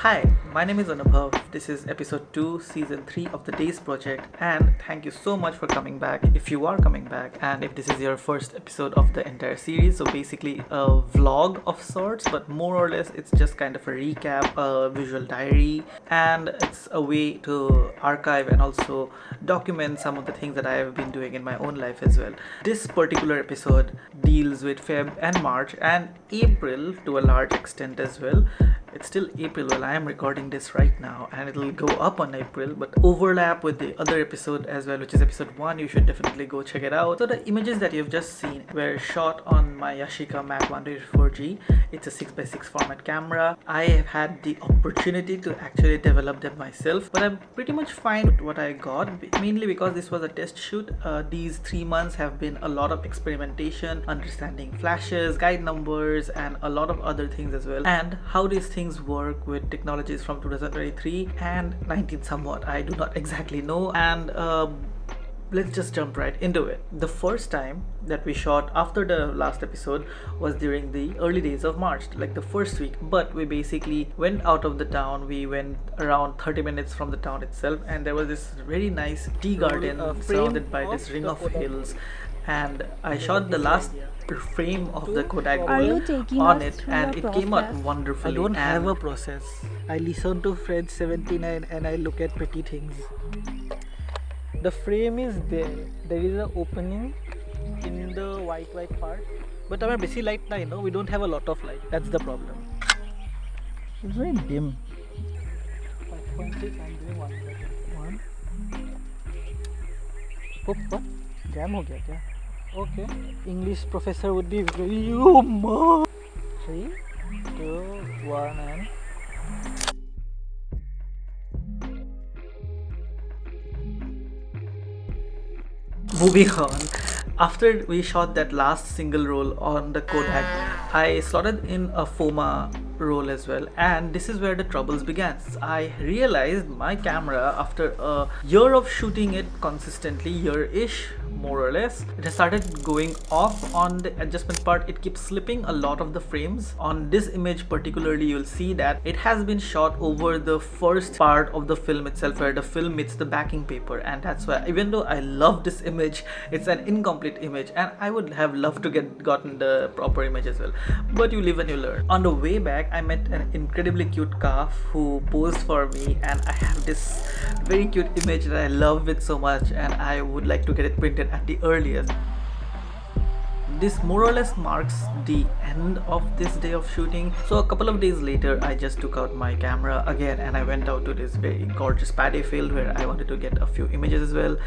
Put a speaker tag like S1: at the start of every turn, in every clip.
S1: Hi, my name is Anubhav. This is episode 2, season 3 of the Days Project, and thank you so much for coming back. If you are coming back, and if this is your first episode of the entire series, so basically a vlog of sorts, but more or less it's just kind of a recap, a visual diary, and it's a way to archive and also document some of the things that I have been doing in my own life as well. This particular episode deals with Feb and March and April to a large extent as well. It's still April while I am recording this right now, and it'll go up on April but overlap with the other episode as well, which is episode 1. You should definitely go check it out. So the images that you've just seen were shot on my Yashica Mac 124G. It's a 6x6 format camera. I have had the opportunity to actually develop them myself, but I'm pretty much fine with what I got, mainly because this was a test shoot. These 3 months have been a lot of experimentation, understanding flashes, guide numbers, and a lot of other things as well, and how these things work with technologies from 2023 and 19 somewhat. I do not exactly know, and let's just jump right into it. The first time that we shot after the last episode was during the early days of March, like the first week, but we basically went out of the town. We went around 30 minutes from the town itself, and there was this very nice tea garden surrounded by this ring of hills, and I shot the last frame of the Kodak on it, and it came out wonderfully.
S2: I don't have a process. I listen to Fred 79 and I look at pretty things. The frame is there. There is an opening in the white part. But our busy light now, we don't have a lot of light. That's the problem. It's very dim. 5.6, I'm doing 1. Oh, what? Jam ho gaya kya? Okay. English professor would be very 3, 2, 1 and
S1: moving on. After we shot that last single roll on the Kodak, I slotted in a FOMA roll as well, and this is where the troubles began. I realized my camera, after a year of shooting it consistently, year-ish more or less, it has started going off on the adjustment part. It keeps slipping a lot of the frames. On this image particularly, you'll see that it has been shot over the first part of the film itself, where the film meets the backing paper, and that's why, even though I love this image, it's an incomplete image, and I would have loved to gotten the proper image as well, but you live and you learn. On the way back, I met an incredibly cute calf who posed for me, and I have this very cute image that I love it so much, and I would like to get it printed at the earliest. This more or less marks the end of this day of shooting. So a couple of days later, I just took out my camera again and I went out to this very gorgeous paddy field where I wanted to get a few images as well.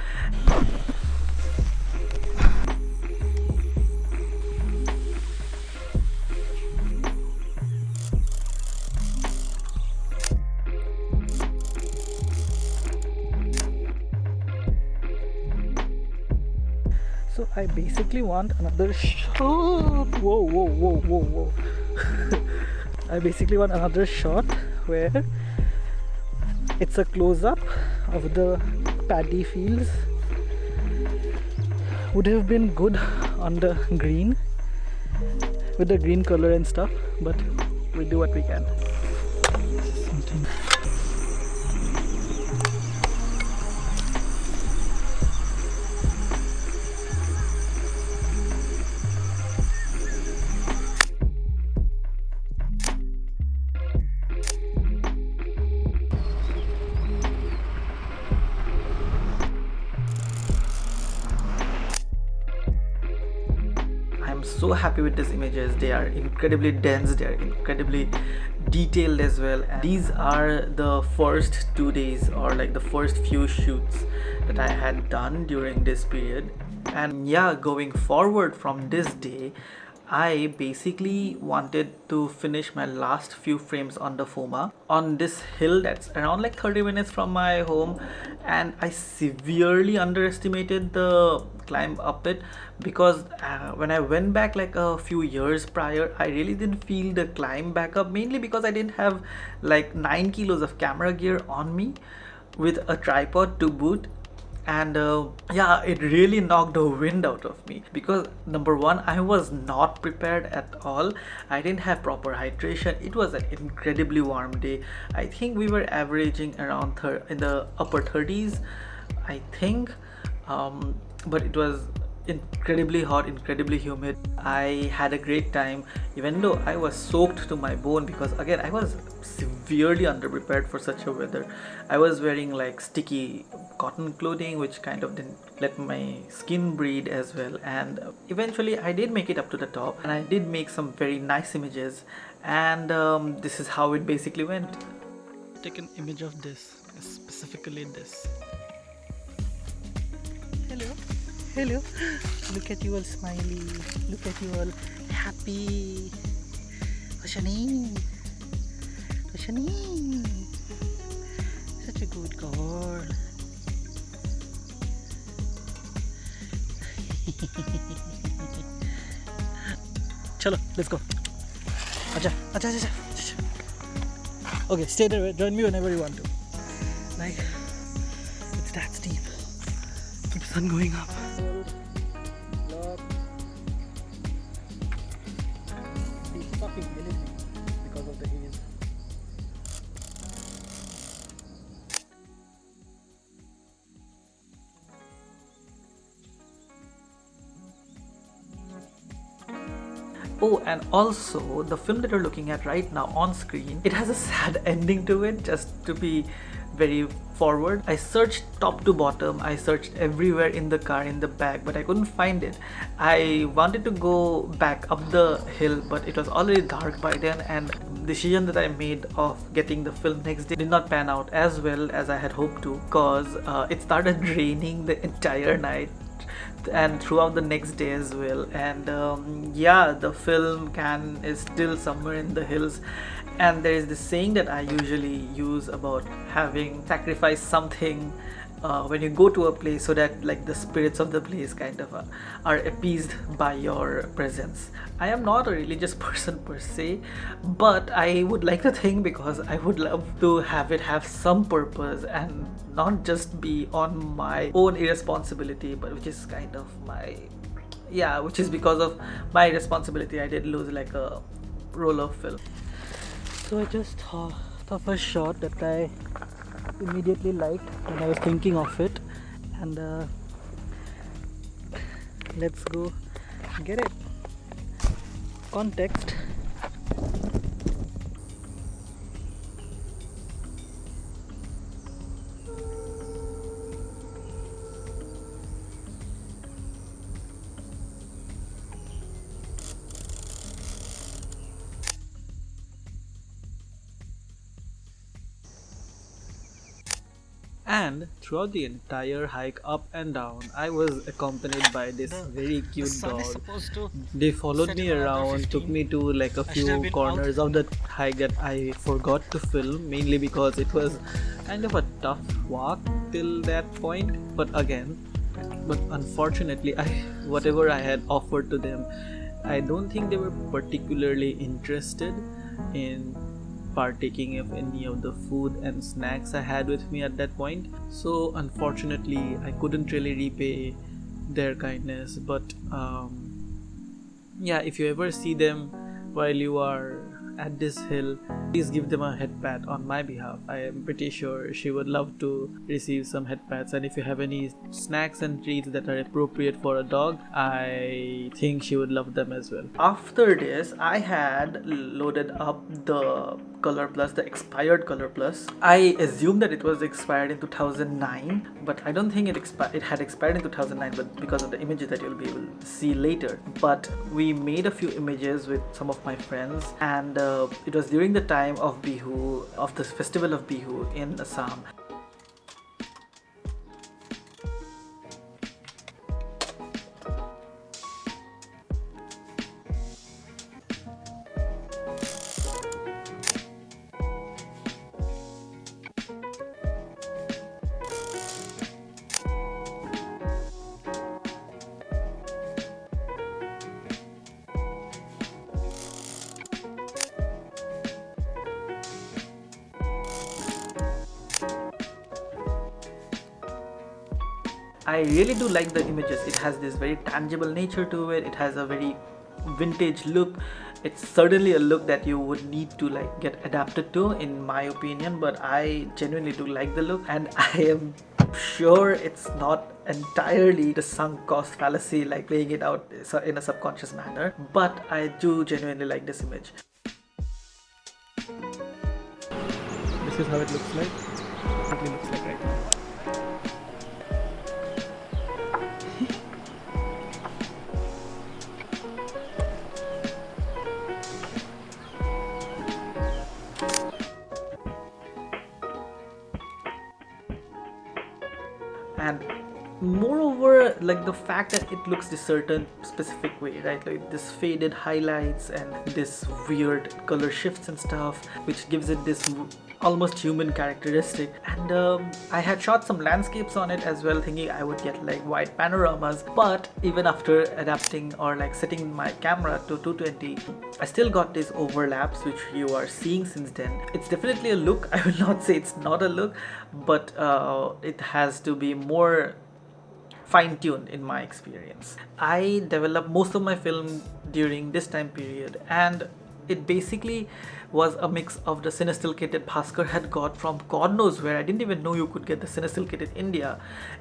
S2: so I basically want another shot. Whoa. I basically want another shot where it's a close-up of the paddy fields. Would have been good on the green, with the green color and stuff, but we do what we can.
S1: So happy with these images. They are incredibly dense, they are incredibly detailed as well, and these are the first 2 days, or like the first few shoots that I had done during this period. And yeah, going forward from this day, I basically wanted to finish my last few frames on the FOMA on this hill that's around like 30 minutes from my home, and I severely underestimated the climb up it, because when I went back like a few years prior, I really didn't feel the climb back up, mainly because I didn't have like 9 kilos of camera gear on me with a tripod to boot, and yeah, it really knocked the wind out of me because number one, I was not prepared at all. I didn't have proper hydration. It was an incredibly warm day. I think we were averaging around in the upper 30s, I think. But it was incredibly hot, incredibly humid. I had a great time, even though I was soaked to my bone because again I was severely underprepared for such a weather. I was wearing like sticky cotton clothing, which kind of didn't let my skin breathe as well. And eventually, I did make it up to the top, and I did make some very nice images. And this is how it basically went.
S2: Take an image of this, specifically this. Hello. Hello. Look at you all smiley. Look at you all happy. What's your name? What's your name? Such a good girl. Chalo, let's go. Acha. Okay, stay there. Join me whenever you want to. Like, it's that steep. Keeps on going up. He's fucking killing me because of the haze.
S1: Oh, and also the film that you're looking at right now on screen, it has a sad ending to it, just to be very forward. I searched top to bottom, I searched everywhere in the car, in the bag, but I couldn't find it. I wanted to go back up the hill, but it was already dark by then, and the decision that I made of getting the film next day did not pan out as well as I had hoped to, because it started raining the entire night and throughout the next day as well. And yeah, the film can is still somewhere in the hills, and there is this saying that I usually use about having sacrificed something when you go to a place, so that like the spirits of the place kind of are appeased by your presence. I am not a religious person per se, but I would like to think, because I would love to have it have some purpose and not just be on my own irresponsibility, but which is kind of my, yeah, which is because of my responsibility I did lose like a roll of film.
S2: So I just thought of a shot that I immediately liked when I was thinking of it, and let's go get it. Context.
S1: And throughout the entire hike up and down, I was accompanied by this very cute dog. They followed me around, took me to like a few corners of the hike that I forgot to film, mainly because it was kind of a tough walk till that point. But unfortunately, whatever I had offered to them, I don't think they were particularly interested in partaking of any of the food and snacks I had with me at that point. So unfortunately, I couldn't really repay their kindness. But yeah, if you ever see them while you are at this hill, please give them a head pat on my behalf. I am pretty sure she would love to receive some head pats, and if you have any snacks and treats that are appropriate for a dog, I think she would love them as well. After this, I had loaded up the Color Plus, the expired Color Plus. I assumed that it was expired in 2009, but I don't think it had expired in 2009, but because of the images that you'll be able to see later. But we made a few images with some of my friends, and it was during the time of Bihu, of the festival of Bihu in Assam. I really do like the images. It has this very tangible nature to it. It has a very vintage look. It's certainly a look that you would need to like get adapted to, in my opinion, but I genuinely do like the look, and I am sure it's not entirely the sunk cost fallacy, like playing it out in a subconscious manner, but I do genuinely like this image. This is how it looks like. It looks like right now. And moreover, like the fact that it looks this certain specific way, right, like this faded highlights and this weird color shifts and stuff, which gives it this almost human characteristic. And I had shot some landscapes on it as well, thinking I would get like wide panoramas, but even after adapting or like setting my camera to 220, I still got these overlaps which you are seeing since then. It's definitely a look. I will not say it's not a look, but it has to be more fine-tuned in my experience. I developed most of my film during this time period, and it basically was a mix of the Cinestill kit that Bhaskar had got from God knows where. I didn't even know you could get the Cinestill kit in India,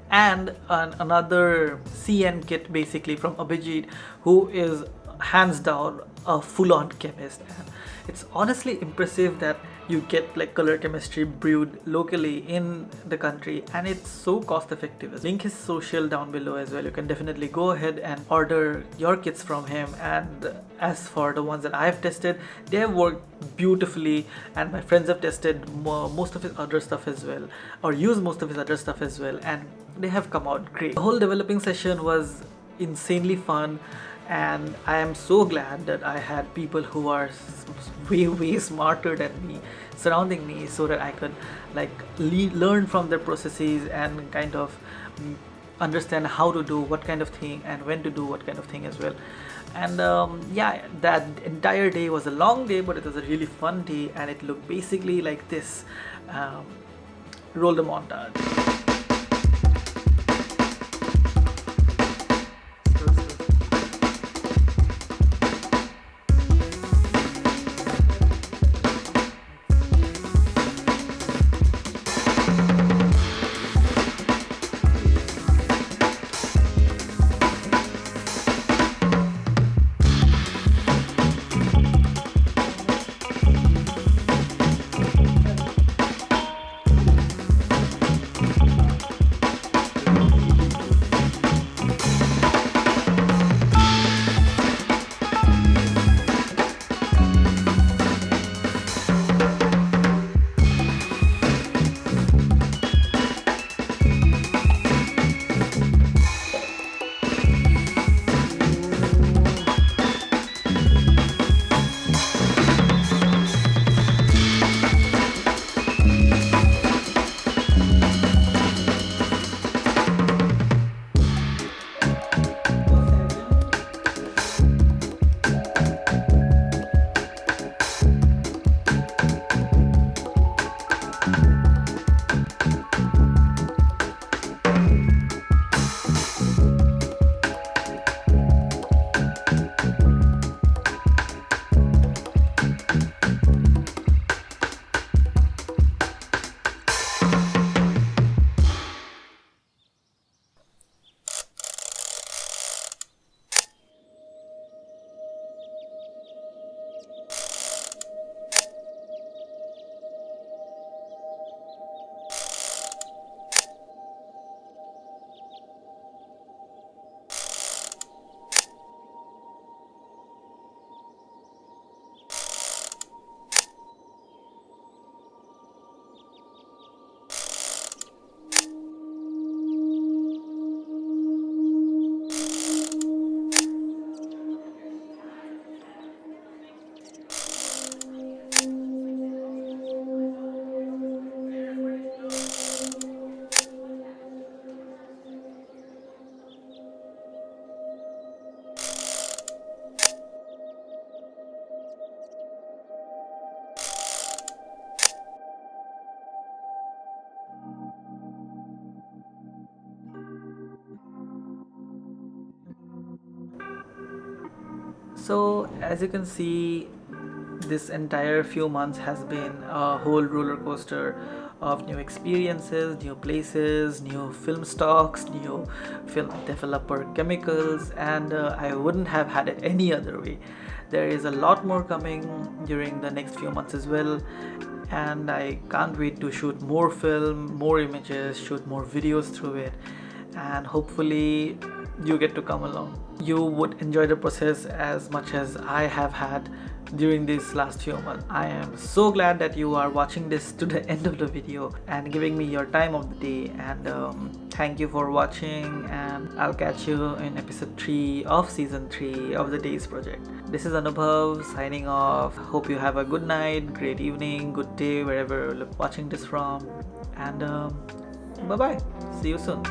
S1: and another CN kit basically from Abhijit, who is hands down a full-on chemist. And it's honestly impressive that you get like color chemistry brewed locally in the country, and it's so cost effective. Link his social down below as well. You can definitely go ahead and order your kits from him. And as for the ones that I've tested, they have worked beautifully, and my friends have tested most of his other stuff as well, or used most of his other stuff as well, and they have come out great. The whole developing session was insanely fun, and I am so glad that I had people who are way smarter than me surrounding me, so that I could like learn from their processes and kind of understand how to do what kind of thing and when to do what kind of thing as well. And yeah, that entire day was a long day, but it was a really fun day, and it looked basically like this. Roll the montage. So as you can see, this entire few months has been a whole roller coaster of new experiences, new places, new film stocks, new film developer chemicals, and I wouldn't have had it any other way. There is a lot more coming during the next few months as well, and I can't wait to shoot more film, more images, shoot more videos through it, and hopefully you get to come along. You would enjoy the process as much as I have had during these last few months. I am so glad that you are watching this to the end of the video and giving me your time of the day, and thank you for watching, and I'll catch you in episode 3 of season 3 of the Days Project. This is Anubhav signing off. Hope you have a good night, great evening, good day wherever you're watching this from, and bye bye, see you soon.